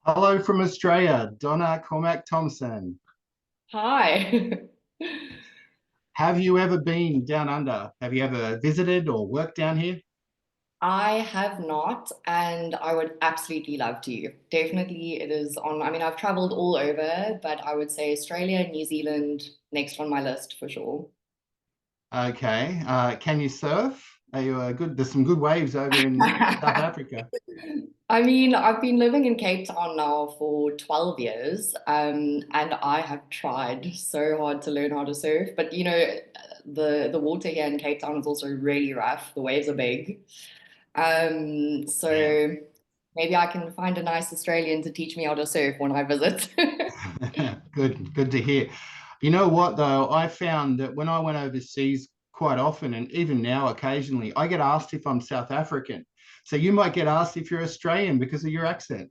Hello from Australia, Donna Cormack-Thomson. Hi. Have you ever been down under? Have you ever visited or worked down here? I have not, and I would absolutely love to. Definitely, it is on. I mean, I've traveled all over, but I would say Australia and New Zealand next on my list for sure. Okay. Can you surf? Are you good? There's some good waves over in South Africa. I mean, I've been living in Cape Town now for 12 years, and I have tried so hard to learn how to surf. But the water here in Cape Town is also really rough. The waves are big. Yeah. So maybe I can find a nice Australian to teach me how to surf when I visit. Good to hear. You know what, though? I found that when I went overseas quite often, and even now occasionally, I get asked if I'm South African. So you might get asked if you're Australian because of your accent.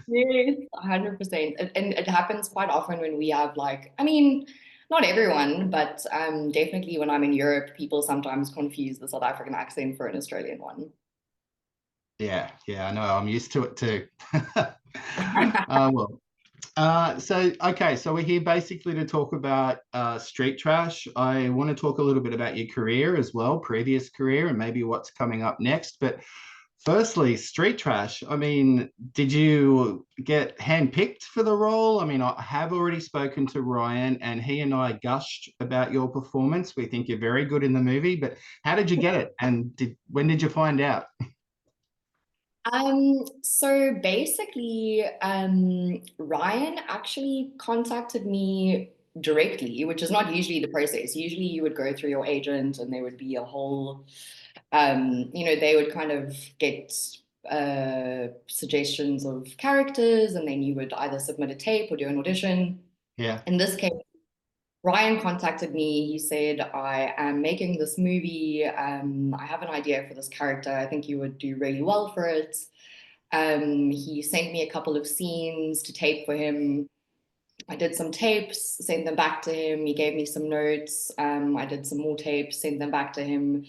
Yes, 100%. And it happens quite often when we have I mean, not everyone, but definitely when I'm in Europe, people sometimes confuse the South African accent for an Australian one. Yeah, I know. I'm used to it too. Well, okay, so we're here basically to talk about street trash. I want to talk a little bit about your career as well, previous career, and maybe what's coming up next. But firstly, street trash. I mean, did you get handpicked for the role? I mean, I have already spoken to Ryan, and he and I gushed about your performance. We think you're very good in the movie, but how did you get it? And when did you find out? So basically, Ryan actually contacted me directly, which is not usually the process. Usually you would go through your agent and there would be a whole, they would kind of get suggestions of characters and then you would either submit a tape or do an audition. Yeah, In this case, Ryan contacted me. He said, I am making this movie. I have an idea for this character. I think you would do really well for it. He sent me a couple of scenes to tape for him. I did some tapes, sent them back to him. He gave me some notes. I did some more tapes, sent them back to him.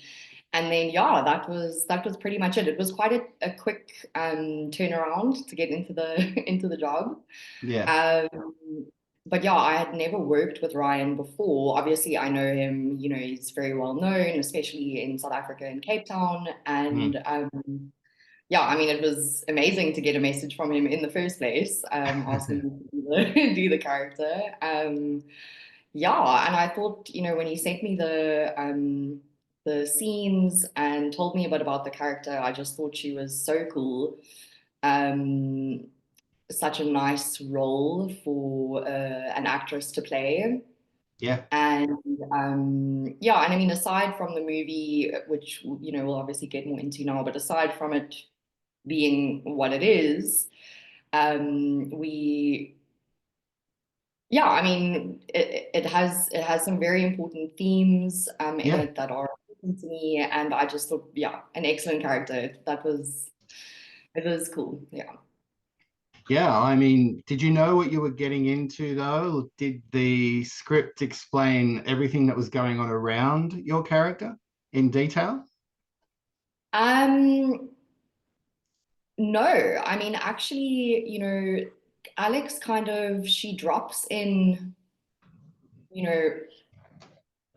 And then yeah, that was pretty much it. It was quite a quick turnaround to get into the into the job. yeah, Um, but yeah, I had never worked with Ryan before. Obviously, I know him, he's very well known, especially in South Africa and Cape Town. mm. And yeah, I mean, it was amazing to get a message from him in the first place, asking me to do the character. Yeah, and I thought, when he sent me the scenes and told me about the character, I just thought she was so cool. Um, Such a nice role for an actress to play. Yeah, And yeah, and I mean, aside from the movie, which we'll obviously get more into now, but aside from it being what it is, we yeah, I mean, it has some very important themes in yeah. it that are important to me, and I just thought, yeah, an excellent character. It was cool. Yeah. Yeah, I mean, did you know what you were getting into though? Did the script explain everything that was going on around your character in detail? Um, no, I mean, actually, Alex she drops in, you know,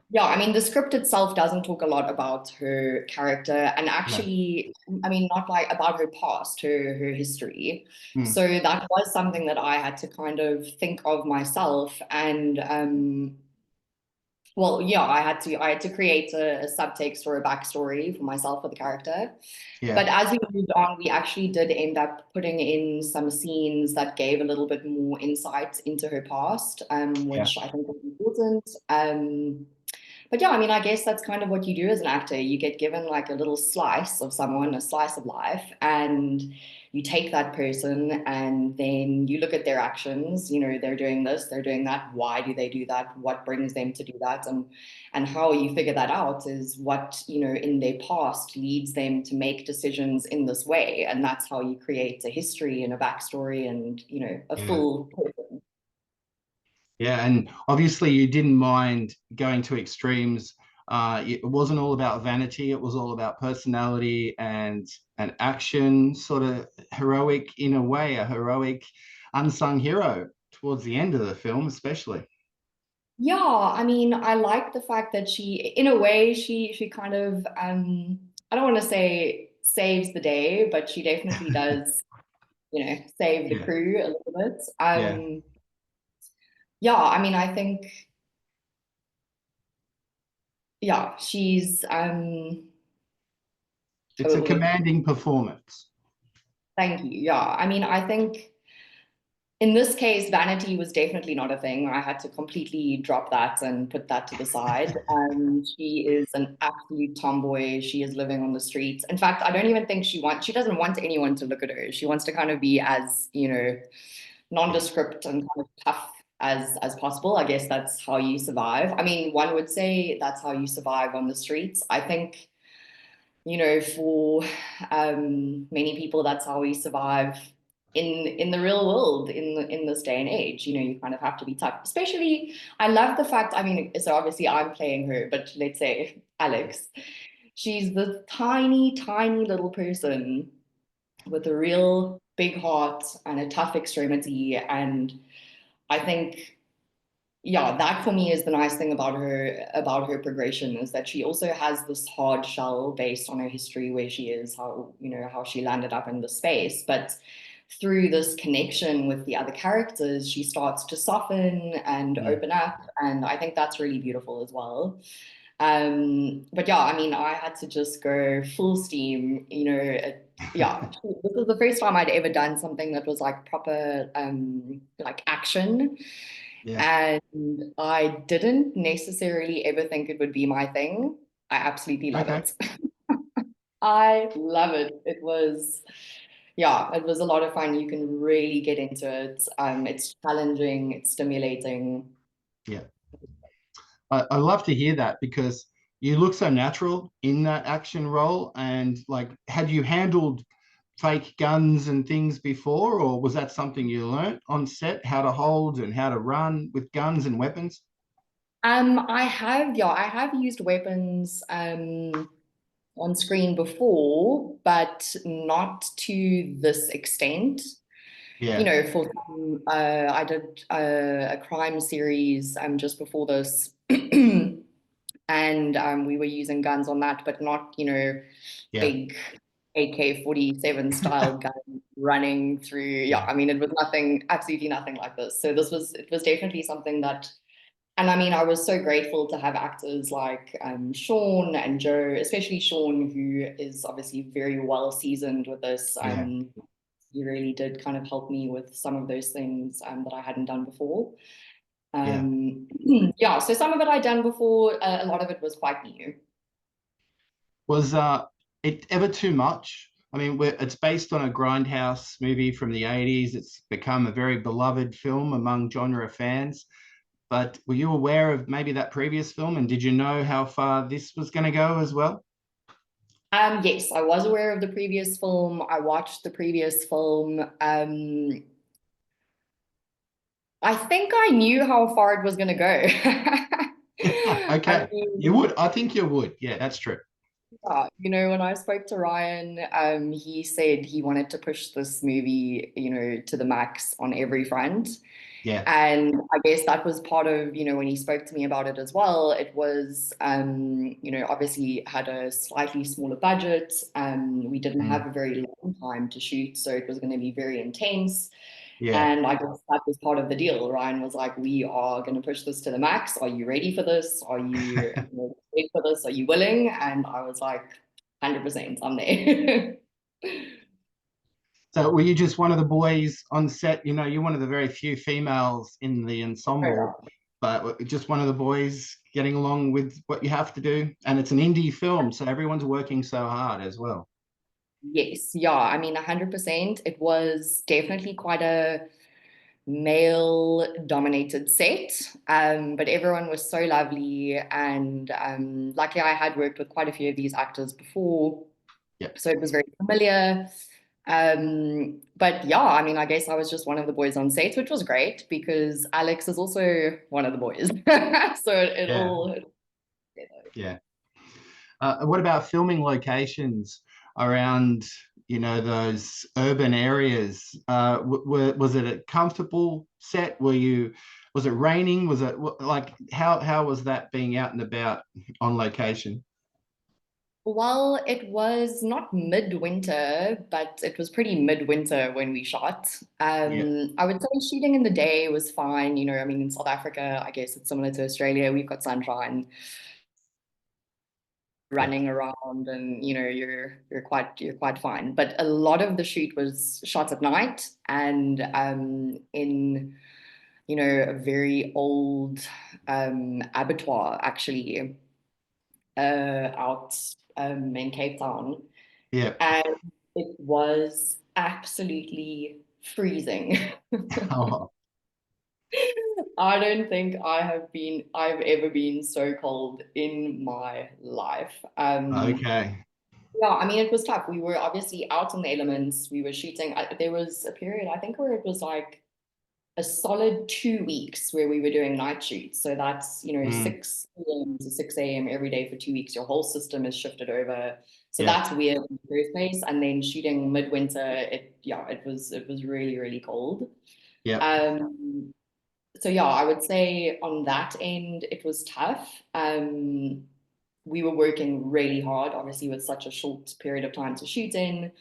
yeah, I mean, the script itself doesn't talk a lot about her character, and Yeah. actually, I mean, not like about her past, her history. Hmm. So that was something that I had to kind of think of myself, and well, yeah, I had to create a subtext or a backstory for myself for the character. But Yeah. as we moved on, we actually did end up putting in some scenes that gave a little bit more insight into her past, Yeah. which I think was important. But yeah, I mean, I guess that's kind of what you do as an actor. You get given like a little slice of someone, a slice of life, and you take that person and then you look at their actions. They're doing this, they're doing that. Why do they do that? What brings them to do that? And how you figure that out is what, in their past leads them to make decisions in this way. And that's how you create a history and a backstory and, a Yeah. full person. Yeah. And obviously you didn't mind going to extremes. It wasn't all about vanity. It was all about personality and an action, sort of heroic in a way, a heroic unsung hero towards the end of the film, especially. Yeah, I mean, I like the fact that she, in a way, she kind of I don't want to say saves the day, but she definitely does, save the Yeah, crew a little bit. yeah. Yeah, I mean, I think, yeah, she's It's a commanding performance. thank you. Yeah, I mean, I think in this case, vanity was definitely not a thing. I had to completely drop that and put that to the side. She is an absolute tomboy. She is living on the streets. In fact, I don't even think she doesn't want anyone to look at her. She wants to kind of be as, Yeah. nondescript and kind of tough as possible. I guess that's how you survive. I mean, one would say that's how you survive on the streets. I think, for many people, that's how we survive in the real world in this day and age. You kind of have to be tough. Especially, I love the fact. I mean, so obviously I'm playing her, but let's say Alex, she's the tiny, tiny little person with a real big heart and a tough extremity, and I think, yeah, that for me is the nice thing about her progression, is that she also has this hard shell based on her history, where she is, how she landed up in the space. But through this connection with the other characters, she starts to soften and Mm. open up. And I think that's really beautiful as well. But yeah, I mean, I had to just go full steam, yeah, this was the first time I'd ever done something that was like proper, like action. Yeah. And I didn't necessarily ever think it would be my thing. I absolutely love Okay. it. I love it. Yeah, it was a lot of fun. You can really get into it. It's challenging, it's stimulating. Yeah. I love to hear that because you look so natural in that action role. And like, had you handled fake guns and things before, or was that something you learnt on set, how to hold and how to run with guns and weapons? I have used weapons on screen before, but not to this extent. Yeah. For I did a crime series just before this, and we were using guns on that, but not, Yeah. big AK-47 style gun running through. Yeah, Yeah. I mean, it was nothing, absolutely nothing like this. So it was definitely something that, and I mean, I was so grateful to have actors like Sean and Joe, especially Sean, who is obviously very well seasoned with this. Yeah. He really did kind of help me with some of those things that I hadn't done before. Yeah. Yeah, so some of it I'd done before, a lot of it was quite new. Was it ever too much? I mean, it's based on a grindhouse movie from the 80s. It's become a very beloved film among genre fans. But were you aware of maybe that previous film, and did you know how far this was going to go as well? Yes, I was aware of the previous film. I watched the previous film. I think I knew how far it was going to go. I Okay. You mean, would. I think you would. Yeah, that's true. yeah, when I spoke to Ryan, he said he wanted to push this movie, to the max on every front. Yeah. And I guess that was part of, when he spoke to me about it as well. It was, obviously had a slightly smaller budget. We didn't Mm. have a very long time to shoot, so it was going to be very intense. Yeah. And I guess that was part of the deal. Ryan was like, "We are going to push this to the max. Are you ready for this? Are you, ready for this? Are you willing?" And I was like, 100%, I'm there. So were you just one of the boys on set? You know, you're one of the very few females in the ensemble, but just one of the boys getting along with what you have to do. And it's an indie film, so everyone's working so hard as well. Yes, yeah. I mean, 100%. It was definitely quite a male dominated set, but everyone was so lovely. And luckily, I had worked with quite a few of these actors before, Yeah. so it was very familiar. But yeah, I mean, I guess I was just one of the boys on set, which was great because Alex is also one of the boys. So it Yeah. all Yeah. What about filming locations around, those urban areas? Was it a comfortable set? Was it raining? Was it like, how was that being out and about on location? Well, it was not midwinter, but it was pretty midwinter when we shot. Yeah. I would say shooting in the day was fine. I mean, in South Africa, I guess it's similar to Australia. We've got sunshine, Yeah. running around, and you're quite fine. But a lot of the shoot was shot at night and in a very old abattoir actually out in Cape Town. Yeah. And it was absolutely freezing. Oh, I don't think I've ever been so cold in my life. okay. Yeah, I mean, it was tough. We were obviously out in the elements. We were shooting. There was a period, I think, where it was like a solid 2 weeks where we were doing night shoots. So that's, Mm, 6 p.m. to 6 a.m. every day for 2 weeks. Your whole system is shifted over. So yeah. that's weird in the first place. And then shooting midwinter, it was really, really cold. Yeah. Um, so yeah, I would say on that end, it was tough. We were working really hard, obviously, with such a short period of time to shoot in.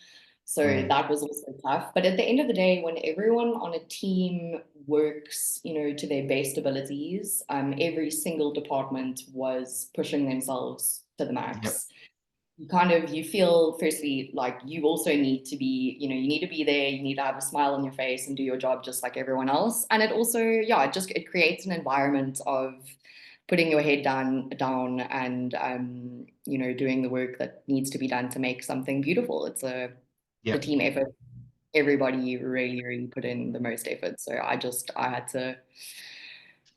So Mm, that was also tough. But at the end of the day, when everyone on a team works, to their best abilities, every single department was pushing themselves to the yep. max. You feel firstly like you also need to be, you need to be there, you need to have a smile on your face and do your job just like everyone else. And it also, yeah, it creates an environment of putting your head down and doing the work that needs to be done to make something beautiful. It's a Yep. team effort. Everybody really, really put in the most effort. So I had to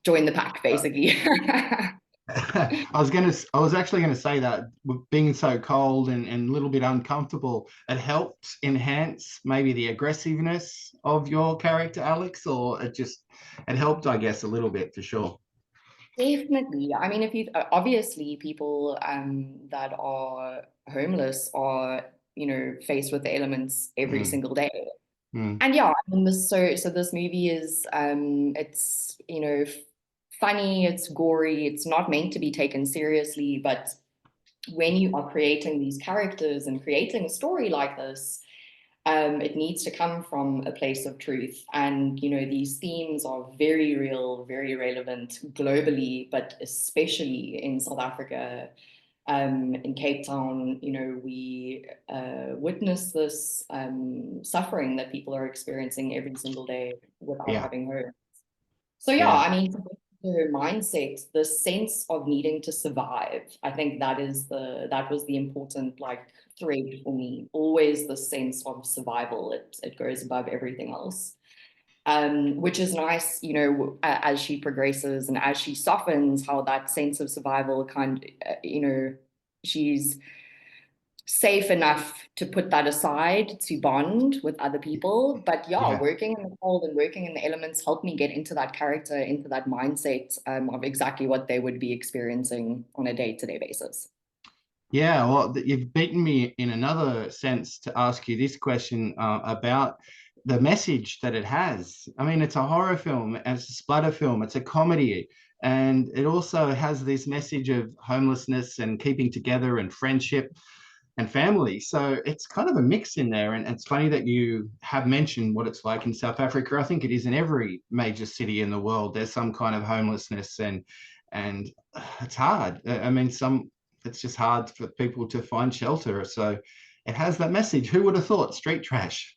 join the pack basically. I was actually gonna say that with being so cold and a little bit uncomfortable, it helped enhance maybe the aggressiveness of your character, Alex, or it helped, I guess, a little bit for sure. Definitely. I mean, if you obviously people that are homeless are, faced with the elements every Mm, single day. mm, And yeah, I mean this movie is it's funny, it's gory, it's not meant to be taken seriously, but when you are creating these characters and creating a story like this, it needs to come from a place of truth. And, these themes are very real, very relevant globally, but especially in South Africa. In Cape Town, we witness this suffering that people are experiencing every single day without yeah, having hope. So yeah, yeah, I mean, to get to her mindset, the sense of needing to survive, I think that was the important like thread for me. Always the sense of survival. It goes above everything else. Which is nice, as she progresses and as she softens, how that sense of survival she's safe enough to put that aside to bond with other people. But yeah, yeah. working in the cold and working in the elements helped me get into that character, into that mindset of exactly what they would be experiencing on a day-to-day basis. Yeah, well, you've beaten me in another sense to ask you this question about the message that it has. I mean, it's a horror film, and it's a splatter film, it's a comedy, and it also has this message of homelessness and keeping together and friendship and family. So it's kind of a mix in there. And it's funny that you have mentioned what it's like in South Africa. I think it is in every major city in the world. There's some kind of homelessness and it's hard. I mean, it's just hard for people to find shelter. So it has that message. Who would have thought? Street trash.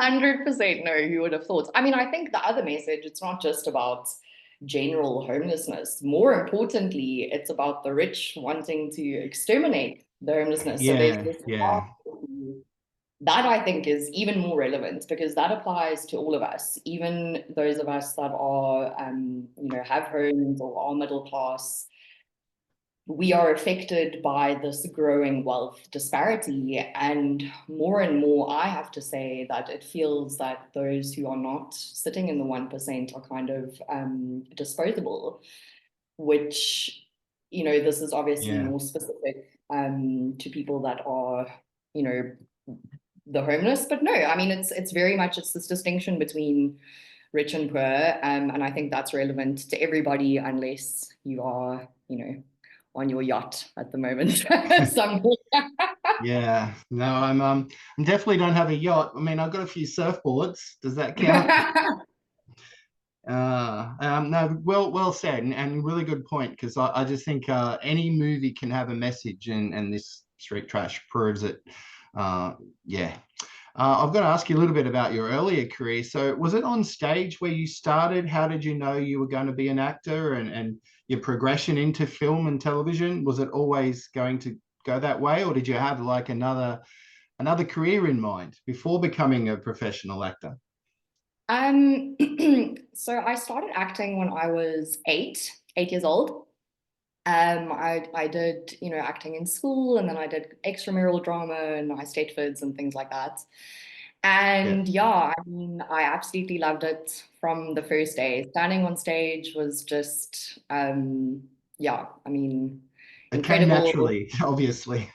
100% no, who would have thought? I mean, I think the other message, it's not just about general homelessness. More importantly, it's about the rich wanting to exterminate the homelessness. So there's Yeah, this yeah, that I think is even more relevant because that applies to all of us, even those of us that are, have homes or are middle class. We are affected by this growing wealth disparity. And more, I have to say that it feels that those who are not sitting in the 1% are kind of disposable, which this is obviously Yeah. more specific to people that are, you know, the homeless. But no, I mean, it's very much, it's this distinction between rich and poor. And I think that's relevant to everybody unless you are, on your yacht at the moment somewhere. Yeah. No, I definitely don't have a yacht. I mean, I've got a few surfboards. Does that count? No, well said, and really good point, because I just think any movie can have a message, and this Street Trash proves it. Yeah. I've got to ask you a little bit about your earlier career. So, was it on stage where you started? How did you know you were going to be an actor, and your progression into film and television? Was it always going to go that way, or did you have like another career in mind before becoming a professional actor? Um, so I started acting when I was 8 years old. I did, acting in school, and then I did extramural drama and high state fids and things like that. Yeah. And yeah, I mean, I absolutely loved it from the first day. Standing on stage was just, yeah, I mean, It came incredible. naturally, obviously.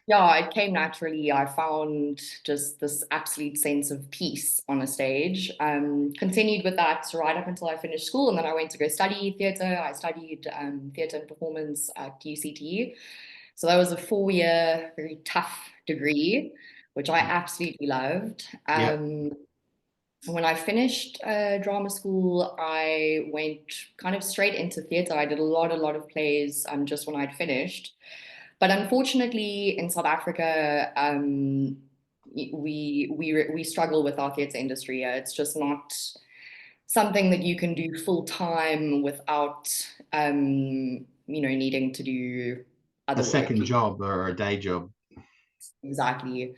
Yeah, it came naturally. I found just this absolute sense of peace on a stage. Continued with that right up until I finished school, and then I went to go study theatre. I studied theatre and performance at UCT. So that was a 4-year, very tough degree, which I absolutely loved. Yep. When I finished drama school, I went kind of straight into theatre. I did a lot of plays just when I'd finished. But unfortunately, in South Africa, we struggle with our theatre industry. It's just not something that you can do full time without, needing to do A other work. second job or a day job. Exactly.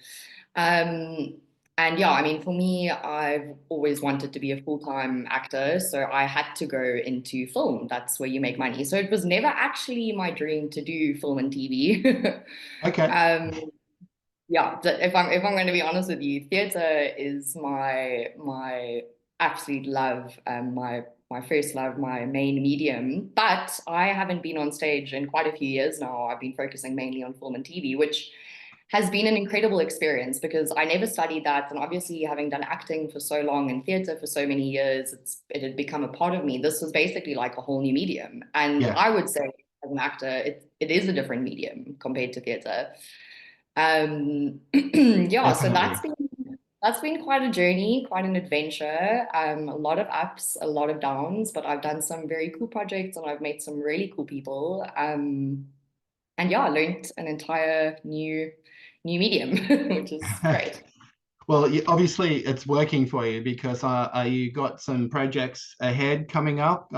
Um, and yeah, I mean, for me, I've always wanted to be a full-time actor, so I had to go into film. That's where you make money. So it was never actually my dream to do film and TV. Okay. Um, yeah, if I'm going to be honest with you, theater is my absolute love, my first love, my main medium. But I haven't been on stage in quite a few years now. I've been focusing mainly on film and TV, which has been an incredible experience because I never studied that. And obviously, having done acting for so long and theater for so many years, it had become a part of me. This was basically like a whole new medium. And Yeah, I would say, as an actor, it is a different medium compared to theater. Yeah, so definitely. that's been quite a journey, quite an adventure. A lot of ups, a lot of downs, but I've done some very cool projects and I've met some really cool people. And yeah, I learned an entire new medium, which is great. Well, obviously it's working for you because you got some projects ahead coming up.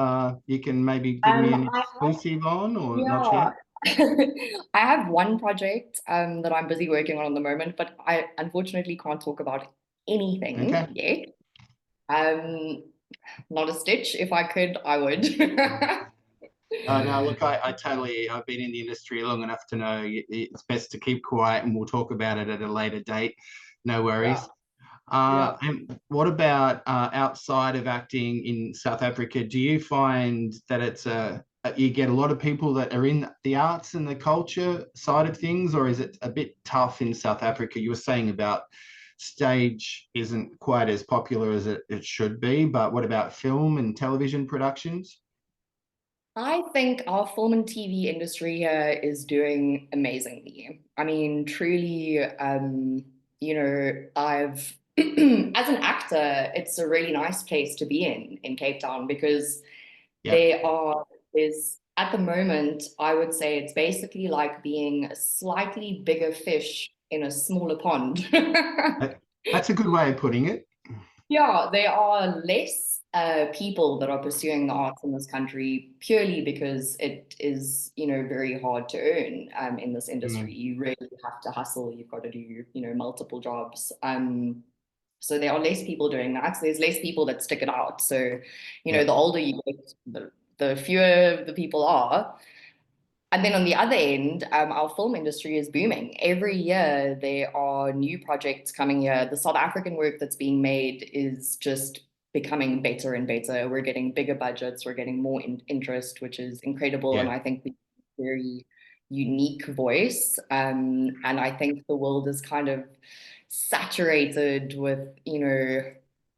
You can maybe give me an I have, exclusive on, or not yeah. yet? I have one project that I'm busy working on the moment, but I unfortunately can't talk about anything Okay. yet. Um, Not a stitch. If I could, I would. No, look, I've been in the industry long enough to know it's best to keep quiet, and we'll talk about it at a later date. No Yeah, worries. yeah. And what about outside of acting in South Africa? Do you find that you get a lot of people that are in the arts and the culture side of things, or is it a bit tough in South Africa? You were saying about stage isn't quite as popular as it should be, but what about film and television productions? I think our film and TV industry here is doing amazingly. I mean, truly, I've as an actor, it's a really nice place to be in Cape Town because Yep. there's at the moment, I would say it's basically like being a slightly bigger fish in a smaller pond. That- That's a good way of putting it. Yeah, there are less people that are pursuing the arts in this country purely because it is, very hard to earn in this industry. Mm, You really have to hustle. You've got to do, multiple jobs. So there are less people doing that. So there's less people that stick it out. So, yeah. the older you get, the fewer the people are. And then on the other end, our film industry is booming. Every year, there are new projects coming here. The South African work that's being made is just becoming better and better. We're getting bigger budgets, we're getting more interest, which is incredible. And Yeah. I think we're very unique voice. And I think the world is kind of saturated with,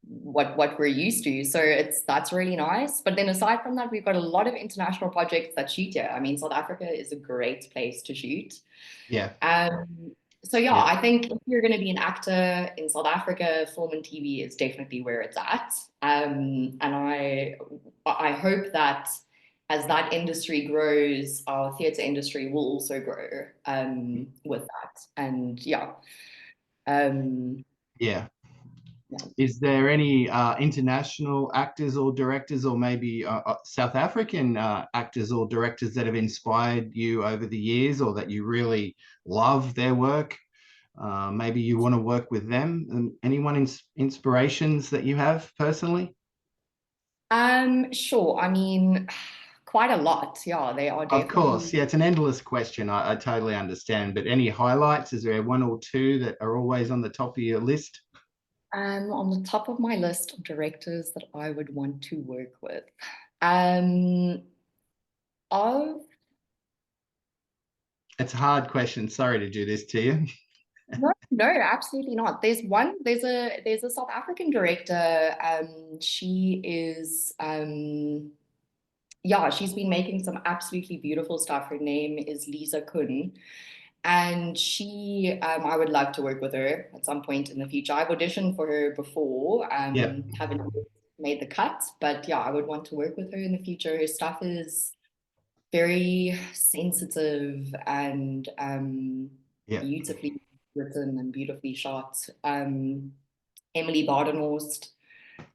what we're used to. So that's really nice. But then aside from that, we've got a lot of international projects that shoot here. I mean, South Africa is a great place to shoot. Yeah. So yeah, Yeah. I think if you're going to be an actor in South Africa, film and TV is definitely where it's at. And I hope that as that industry grows, our theatre industry will also grow with that. And yeah. Yeah. Yeah. Is there any international actors or directors, or maybe South African actors or directors that have inspired you over the years, or that you really love their work? Maybe you want to work with them. Anyone inspirations that you have personally? Sure. I mean, quite a lot. Yeah, they are Of definitely. course, yeah, it's an endless question. I totally understand. But any highlights? Is there one or two that are always on the top of your list? On the top of my list of directors that I would want to work with. Of It's a hard question. Sorry to do this to you. no, absolutely not. There's a South African director. She is yeah, she's been making some absolutely beautiful stuff. Her name is Lisa Kun. And I would love to work with her at some point in the future. I've auditioned for her before, Yeah, haven't made the cut, but yeah, I would want to work with her in the future. Her stuff is very sensitive and yeah. beautifully written and beautifully shot. Emily Badenhorst,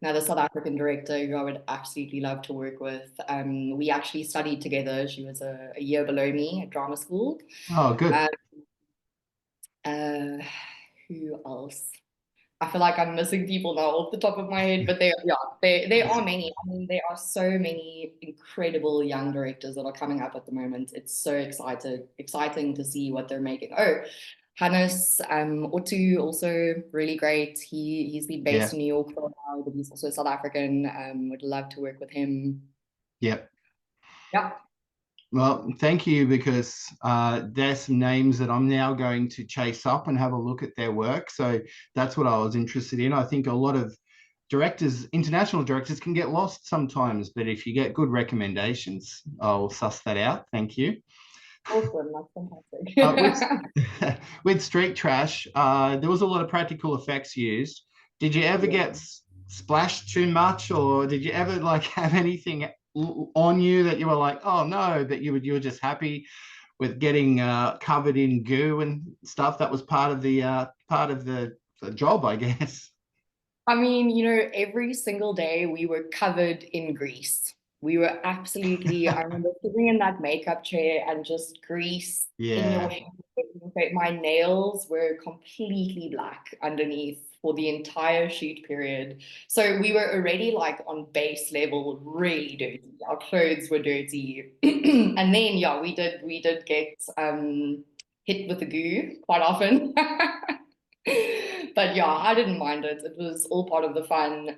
another South African director who I would absolutely love to work with. We actually studied together. She was a year below me at drama school. Oh, good. Um, uh, who else? I feel like I'm missing people now off the top of my head, but there are many. I mean, there are so many incredible young directors that are coming up at the moment. It's so exciting to see what they're making. Oh, Hannes Otu, also really great. He's been based Yeah, in New York for a while, but he's also South African. Would love to work with him. yeah. Yeah. Well, thank you, because there's some names that I'm now going to chase up and have a look at their work. So that's what I was interested in. I think a lot of directors, international directors, can get lost sometimes, but if you get good recommendations, I'll suss that out. Thank you. Awesome. That's With fantastic. with Street Trash, there was a lot of practical effects used. Did you ever Yeah. get splashed too much, or did you ever like have anything on you that you were like, oh no, that you were just happy with getting covered in goo and stuff? That was part of the job, I guess. I mean, every single day we were covered in grease. We were absolutely, I remember sitting in that makeup chair and just grease in your Yeah. hair. My nails were completely black underneath for the entire shoot period. So we were already like on base level, really dirty. Our clothes were dirty. And then yeah, we did get hit with the goo quite often. But yeah, I didn't mind it. It was all part of the fun.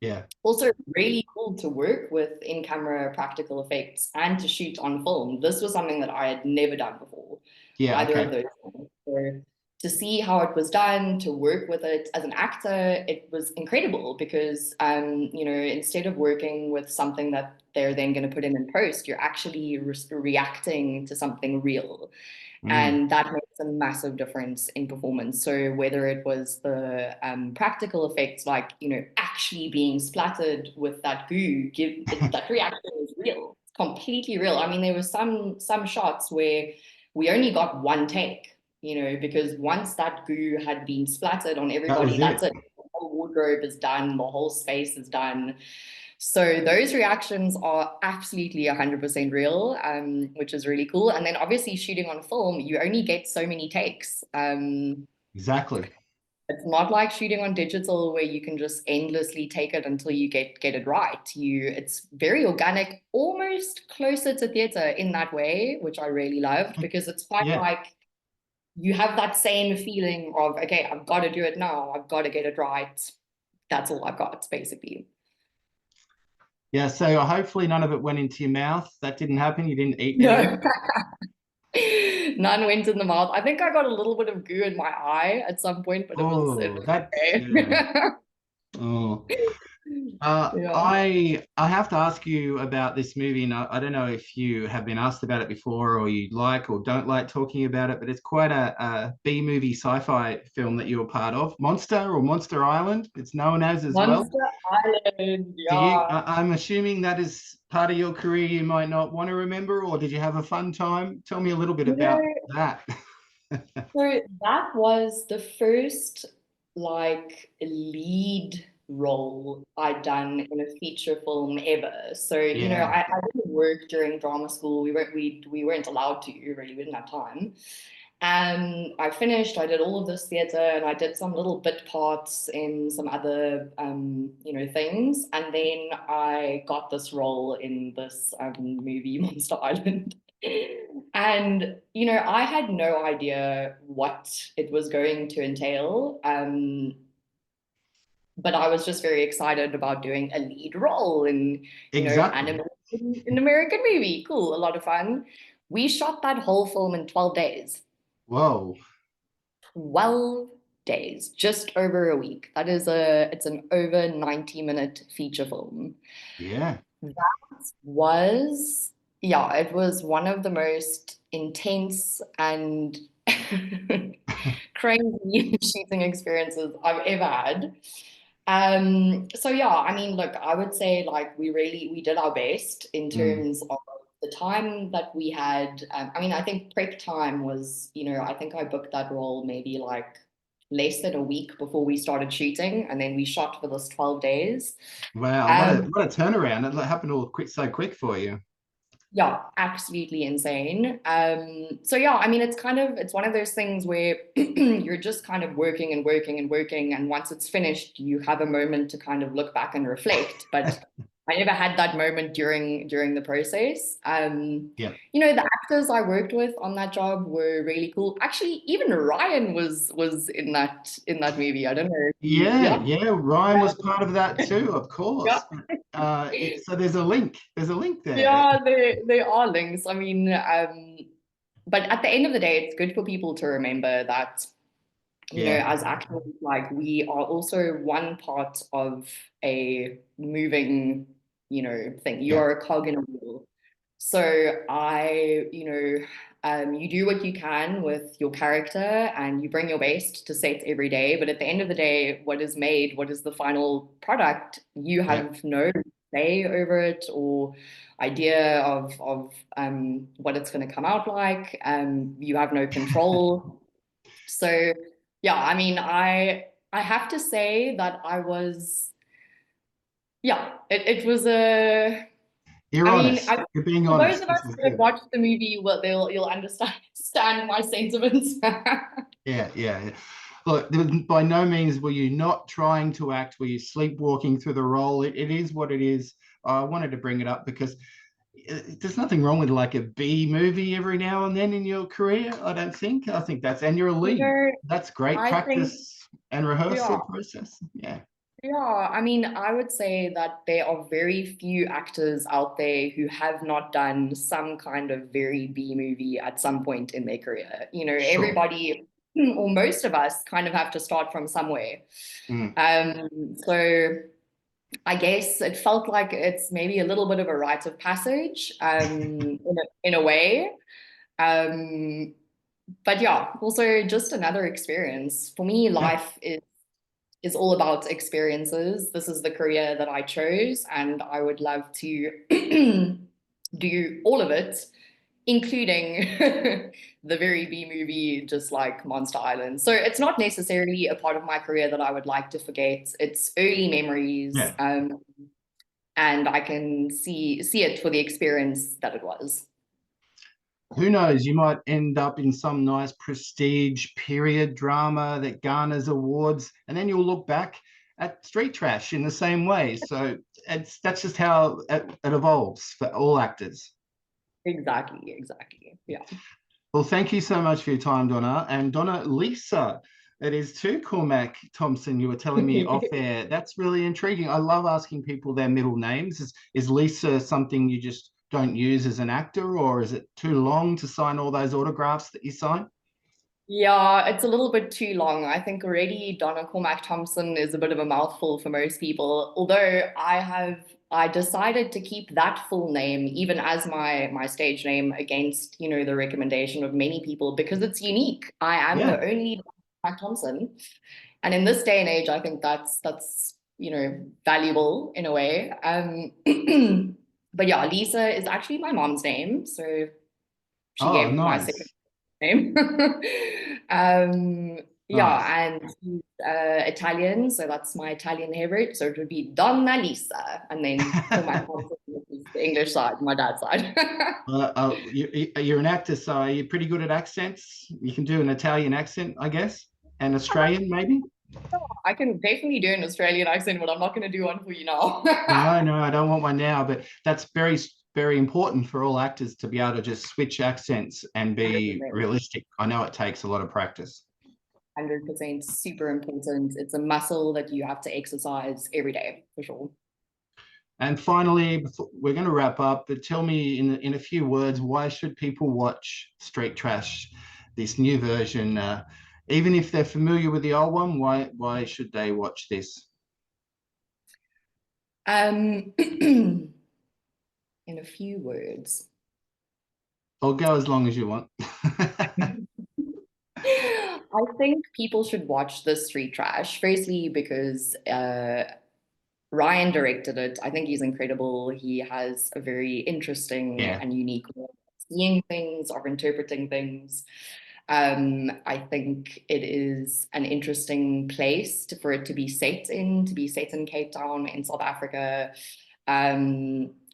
Yeah. Also, really cool to work with in-camera practical effects and to shoot on film. This was something that I had never done before, Yeah. either of Okay. those things. So to see how it was done, to work with it as an actor, it was incredible because, instead of working with something that they're then going to put in post, you're actually reacting to something real. Mm. And that makes a massive difference in performance. So whether it was the practical effects, like actually being splattered with that goo, that reaction is real. It's completely real. I mean, there were some shots where we only got one take, because once that goo had been splattered on That everybody, was that's it. it. The whole wardrobe is done. The whole space is done. So those reactions are absolutely 100% real, which is really cool. And then obviously shooting on film, you only get so many takes. Exactly. It's not like shooting on digital where you can just endlessly take it until you get it right. It's very organic, almost closer to theater in that way, which I really loved because it's quite Yeah. like you have that same feeling of, okay, I've got to do it now. I've got to get it right. That's all I've got, basically. Yeah, so hopefully none of it went into your mouth. That didn't happen. You didn't eat any of No, none went in the mouth. I think I got a little bit of goo in my eye at some point, but it Oh, was that's yeah. okay. Oh. Yeah. I have to ask you about this movie, and I don't know if you have been asked about it before, or you like or don't like talking about it, but it's quite a B movie sci-fi film that you're part of, Monster or Monster Island. It's known as well. Monster Island, Do you? yeah. I'm assuming that is part of your career you might not want to remember, or did you have a fun time? Tell me a little bit You about know, that. so that was the first like lead role I'd done in a feature film ever. So, Yeah. I didn't work during drama school. We weren't allowed to, really, we didn't have time. And I finished, I did all of this theatre and I did some little bit parts in some other things. And then I got this role in this movie, Monster Island. And I had no idea what it was going to entail. But I was just very excited about doing a lead role in, Exactly. animation in an American movie. Cool, a lot of fun. We shot that whole film in 12 days. Whoa. 12 days, just over a week. It's an over 90-minute feature film. Yeah. That was, yeah, it was one of the most intense and crazy shooting experiences I've ever had. So yeah, I mean, look, I would say like we did our best in Mm. terms of the time that we had. I mean, I think prep time was, I think I booked that role maybe like less than a week before we started shooting, and then we shot for this 12 days. Wow, Um, what a turnaround. It happened all quick, so quick for you. yeah, absolutely insane. So yeah, I mean, it's one of those things where you're just kind of working and working and working, and once it's finished, you have a moment to kind of look back and reflect. But I never had that moment during the process. Yeah. The actors I worked with on that job were really cool. Actually, even Ryan was in that movie. I don't know if you, Yeah, yeah, yeah. Ryan was part of that too, of course. yeah. So there's a link. There's a link there. Yeah, they are links. I mean, but at the end of the day, it's good for people to remember that, Yeah, as actors, like we are also one part of a moving, thing. You yeah, are a cog in a wheel. So you do what you can with your character and you bring your best to set every day. But at the end of the day, what is made, what is the final product, you yeah. have no say over it or idea of what it's going to come out like. You have no control. So yeah, I mean, I have to say that I was, yeah, it was a You're I mean, honest. You're being for those honest. of us This is who have good. watched the movie, well, you'll understand my sentiments. Yeah, yeah, yeah. Look, by no means were you not trying to act, were you sleepwalking through the role? It is what it is. I wanted to bring it up because there's nothing wrong with like a B movie every now and then in your career, I don't think. I think that's, and you're a You lead. know, That's great I think, practice and yeah, rehearsal process. Yeah. yeah. I mean, I would say that there are very few actors out there who have not done some kind of very B movie at some point in their career. Sure. Everybody, or most of us, kind of have to start from somewhere. Mm. So I guess it felt like it's maybe a little bit of a rite of passage, in a way. Um, but yeah, also just another experience. For me, Yeah. life is all about experiences. This is the career that I chose, and I would love to do all of it, including the very B movie, just like Monster Island. So it's not necessarily a part of my career that I would like to forget. It's early memories, Yeah. and I can see it for the experience that it was. Who knows? You might end up in some nice prestige period drama that garners awards, and then you'll look back at Street Trash in the same way. So that's just how it evolves for all actors. Exactly, exactly. Yeah. Well, thank you so much for your time, Donna. And Donna, Lisa, It is too, Cormack-Thomson. You were telling me off air. That's really intriguing. I love asking people their middle names. Is Lisa something you just don't use as an actor, or is it too long to sign all those autographs that you sign? Yeah, it's a little bit too long. I think already Donna Cormack-Thomson is a bit of a mouthful for most people. Although I decided to keep that full name even as my stage name against, the recommendation of many people because it's unique. I am the Yeah. only Donna Cormack-Thomson. And in this day and age, I think that's valuable in a way. But yeah, Lisa is actually my mom's name. So she Oh, gave my second nice. name. Um, Nice. yeah, and he's Italian, so that's my Italian heritage. So it would be Donna Lisa, and then Cormac Thompson is the English side, my dad's side. You're an actor, so you're pretty good at accents. You can do an Italian accent, I guess, and Australian, maybe. I can definitely do an Australian accent, but I'm not going to do one for you now. No, no, I don't want one now, but that's very, very important for all actors to be able to just switch accents and be 100%. realistic. I know it takes a lot of practice. 100% super important. It's a muscle that you have to exercise every day, for sure. And finally, we're going to wrap up, but tell me in a few words, why should people watch Street Trash, this new version? Even if they're familiar with the old one, why should they watch this? In a few words. I'll go as long as you want. I think people should watch the Street Trash. Firstly, because Ryan directed it. I think he's incredible. He has a very interesting Yeah, and unique way of seeing things, of interpreting things. I think it is an interesting place for it to be set in, Cape Town in South Africa.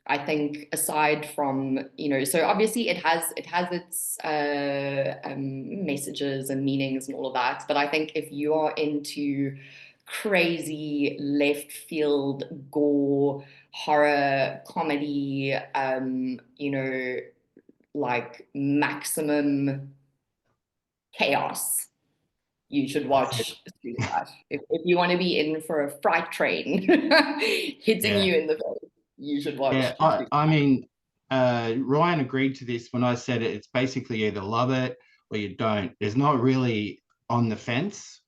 I think aside from, so obviously it has its messages and meanings and all of that, but I think if you are into crazy left field gore, horror, comedy, like maximum chaos, you should that's it. watch Street Trash. If you want to be in for a fright train hitting Yeah. you in the face, you should watch Yeah, Street I Trash. mean, Ryan agreed to this when I said it. It's basically either love it or you don't. There's not really on the fence.